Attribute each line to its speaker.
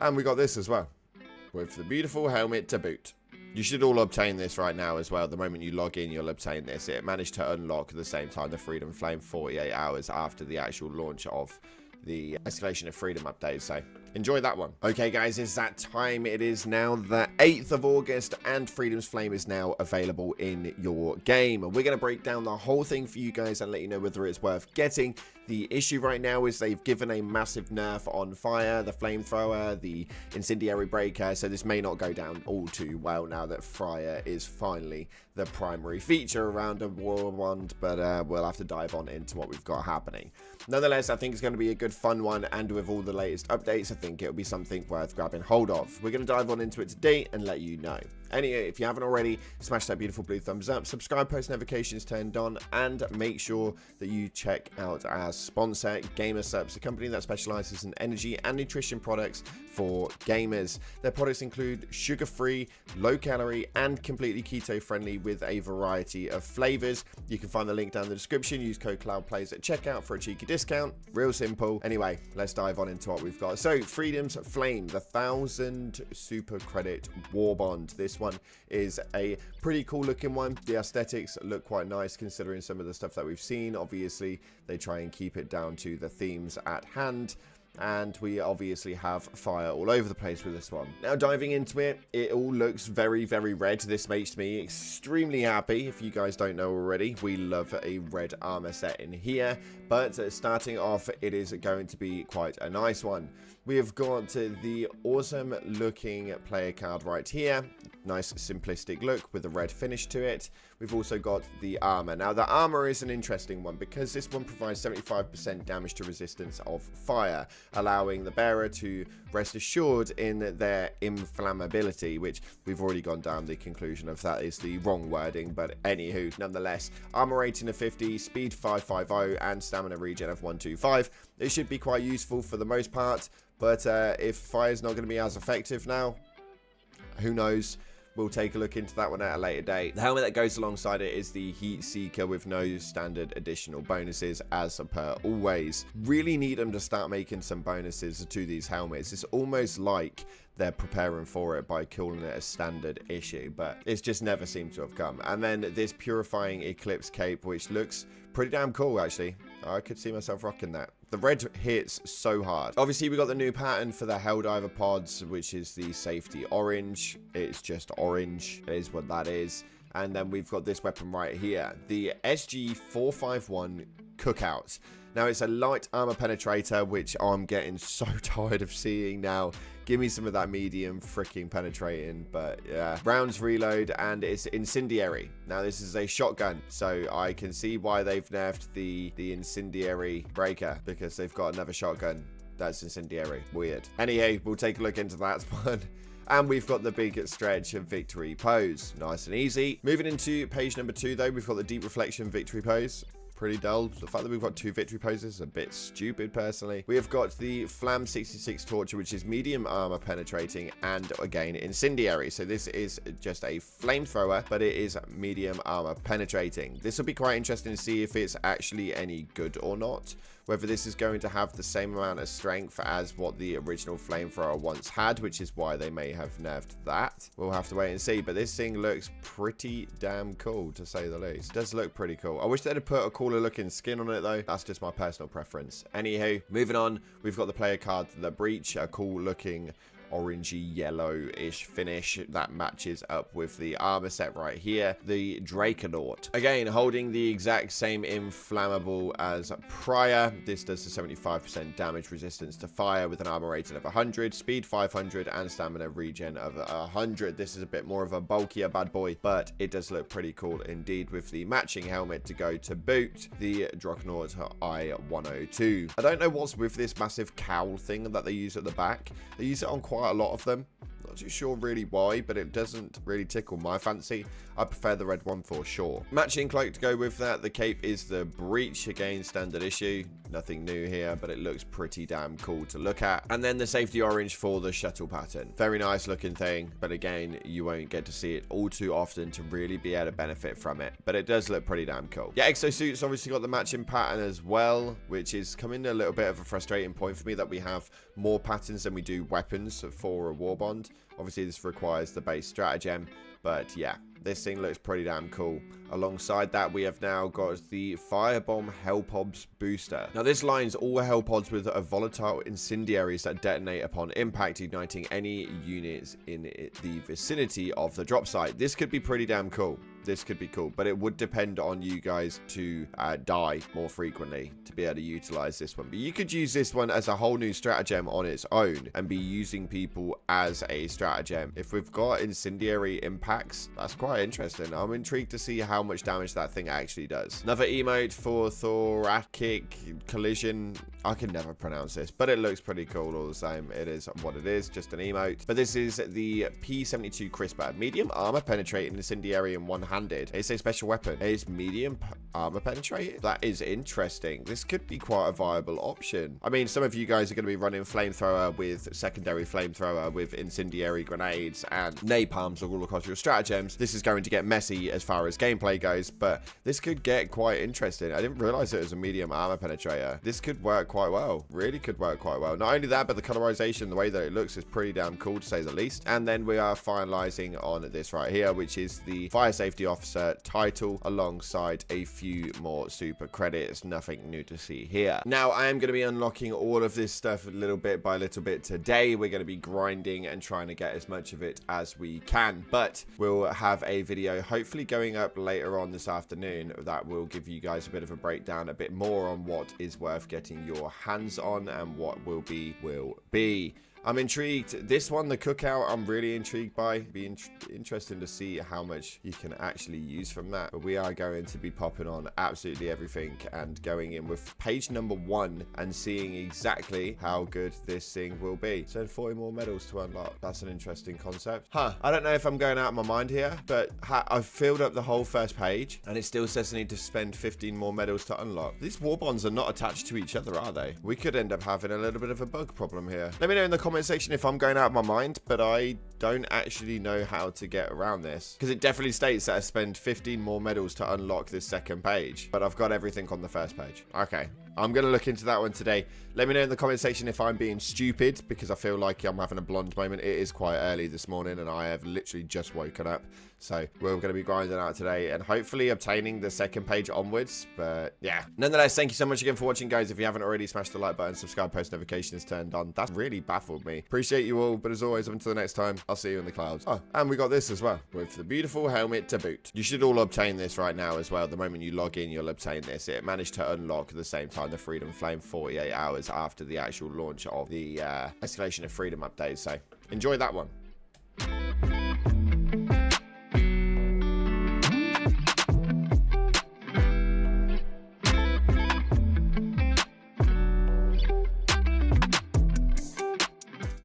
Speaker 1: And we got this as well, with the beautiful helmet to boot. You should all obtain this right now as well. The moment you log in, you'll obtain this. It managed to unlock at the same time the Freedom Flame 48 hours after the actual launch of the Escalation of Freedom update, so enjoy that one. Okay guys, it's that time. It is now the 8th of August and Freedom's Flame is now available in your game. We're going to break down the whole thing for you guys and let you know whether it's worth getting. The issue right now is they've given a massive nerf on fire, the flamethrower, the incendiary breaker, so this may not go down all too well now that fire is finally the primary feature around a Warbond, but we'll have to dive on into what we've got happening. Nonetheless, I think it's going to be a good fun one, and with all the latest updates, I think it'll be something worth grabbing hold of. We're going to dive on into it today and let you know. Anyway, if you haven't already, smash that beautiful blue thumbs up, subscribe, post notifications turned on, and make sure that you check out our sponsor, GamerSupps, a company that specializes in energy and nutrition products for gamers. Their products include sugar-free, low-calorie, and completely keto-friendly with a variety of flavors. You can find the link down in the description. Use code CloudPlays at checkout for a cheeky discount. Real simple. Anyway, let's dive on into what we've got. So, Freedom's Flame, the 1000 super credit Warbond. This one is a pretty cool looking one. The aesthetics look quite nice considering some of the stuff that we've seen. Obviously, they try and keep it down to the themes at hand. And we obviously have fire all over the place with this one. Now diving into it, it all looks very, very red. This makes me extremely happy. If you guys don't know already, we love a red armor set in here. But starting off, it is going to be quite a nice one. We have got the awesome looking player card right here. Nice simplistic look with a red finish to it. We've also got the armor. Now the armor is an interesting one because this one provides 75% damage to resistance of fire, allowing the bearer to rest assured in their inflammability, which we've already gone down the conclusion of that is the wrong wording, but anywho, nonetheless, armor rating of 50, speed 550, and stamina regen of 125. It should be quite useful for the most part, but if fire's not going to be as effective now, who knows? We'll take a look into that one at a later date. The helmet that goes alongside it is the Heat Seeker with no standard additional bonuses as per always. Really need them to start making some bonuses to these helmets. It's almost like they're preparing for it by calling it a standard issue, but it's just never seemed to have come. And then this Purifying Eclipse cape, which looks pretty damn cool actually. I could see myself rocking that. The red hits so hard. Obviously, we got the new pattern for the Helldiver pods, which is the safety orange. It's just orange. It is what that is. And then we've got this weapon right here, the SG451 Cookout. Now, it's a light armor penetrator, which I'm getting so tired of seeing now. Give me some of that medium freaking penetrating, but yeah. Rounds reload, and it's incendiary. Now, this is a shotgun, so I can see why they've nerfed the incendiary breaker, because they've got another shotgun that's incendiary. Weird. Anyway, we'll take a look into that one. And we've got the big stretch of victory pose. Nice and easy. Moving into page number 2, though, we've got the deep reflection victory pose. Pretty dull. The fact that we've got 2 victory poses is a bit stupid, personally. We have got the Flam 66 Torture, which is medium armor penetrating and, again, incendiary. So this is just a flamethrower, but it is medium armor penetrating. This will be quite interesting to see if it's actually any good or not. Whether this is going to have the same amount of strength as what the original flamethrower once had, which is why they may have nerfed that. We'll have to wait and see, but this thing looks pretty damn cool, to say the least. It does look pretty cool. I wish they'd have put a cooler looking skin on it, though. That's just my personal preference. Anywho, moving on, we've got the player card, the Breach, a cool looking orangey yellow-ish finish that matches up with the armor set right here, the Draconaut. Again, holding the exact same inflammable as prior. This does the 75% damage resistance to fire with an armor rating of 100, speed 500, and stamina regen of 100. This is a bit more of a bulkier bad boy, but it does look pretty cool indeed with the matching helmet to go to boot, the Draconaut I-102. I don't know what's with this massive cowl thing that they use at the back. They use it on quite a lot of them. Not too sure really why, but it doesn't really tickle my fancy. I prefer the red one for sure. Matching cloak to go with that. The cape is the Breach, again standard issue. Nothing new here, but it looks pretty damn cool to look at. And then the safety orange for the shuttle pattern. Very nice looking thing, but again, you won't get to see it all too often to really be able to benefit from it. But it does look pretty damn cool. Yeah, exosuits obviously got the matching pattern as well, which is coming a little bit of a frustrating point for me that we have more patterns than we do weapons for a Warbond. Obviously, this requires the base stratagem, but yeah, this thing looks pretty damn cool. Alongside that, we have now got the Firebomb Hellpods booster. Now, this lines all Hellpods with a volatile incendiaries that detonate upon impact, igniting any units in the vicinity of the drop site. This could be pretty damn cool. This could be cool, but it would depend on you guys to die more frequently to be able to utilize this one. But you could use this one as a whole new stratagem on its own and be using people as a stratagem. If we've got incendiary impacts, that's quite interesting. I'm intrigued to see how much damage that thing actually does. Another emote for thoracic collision. I can never pronounce this, but it looks pretty cool all the same. It is what it is, just an emote. But this is the P72 Crisper. Medium armor penetrating incendiary in one-handed. It's a special weapon. It's medium armor penetrating. That is interesting. This could be quite a viable option. I mean, some of you guys are going to be running flamethrower with secondary flamethrower with incendiary grenades and napalms all across your stratagems. This is going to get messy as far as gameplay goes, but this could get quite interesting. I didn't realize it was a medium armor penetrator. This could work quite well. Really could work quite well. Not only that, but the colorization, the way that it looks is pretty damn cool to say the least. And then we are finalizing on this right here, which is the Fire Safety Officer title alongside a few more super credits. Nothing new to see here. Now, I am going to be unlocking all of this stuff little bit by little bit today. We're going to be grinding and trying to get as much of it as we can, but we'll have a video hopefully going up later on this afternoon that will give you guys a bit of a breakdown, a bit more on what is worth getting your hands on and what will be. I'm intrigued. This one, the cookout, I'm really intrigued by. Be interesting to see how much you can actually use from that. But we are going to be popping on absolutely everything and going in with page number 1 and seeing exactly how good this thing will be. So 40 more medals to unlock. That's an interesting concept. I don't know if I'm going out of my mind here, but I've filled up the whole first page and it still says I need to spend 15 more medals to unlock. These Warbonds are not attached to each other, are they? We could end up having a little bit of a bug problem here. Let me know in the comment section if I'm going out of my mind, but I don't actually know how to get around this, because it definitely states that I spend 15 more medals to unlock this second page, but I've got everything on the first page. Okay, I'm going to look into that one today. Let me know in the comment section if I'm being stupid, because I feel like I'm having a blonde moment. It is quite early this morning and I have literally just woken up. So we're going to be grinding out today and hopefully obtaining the second page onwards. But yeah, nonetheless, thank you so much again for watching, guys. If you haven't already, smash the like button, subscribe, post notifications turned on. That really baffled me. Appreciate you all. But as always, until the next time, I'll see you in the clouds. Oh, and we got this as well with the beautiful helmet to boot. You should all obtain this right now as well. The moment you log in, you'll obtain this. It managed to unlock at the same time the Freedom Flame 48 hours after the actual launch of the Escalation of Freedom update. So enjoy that one.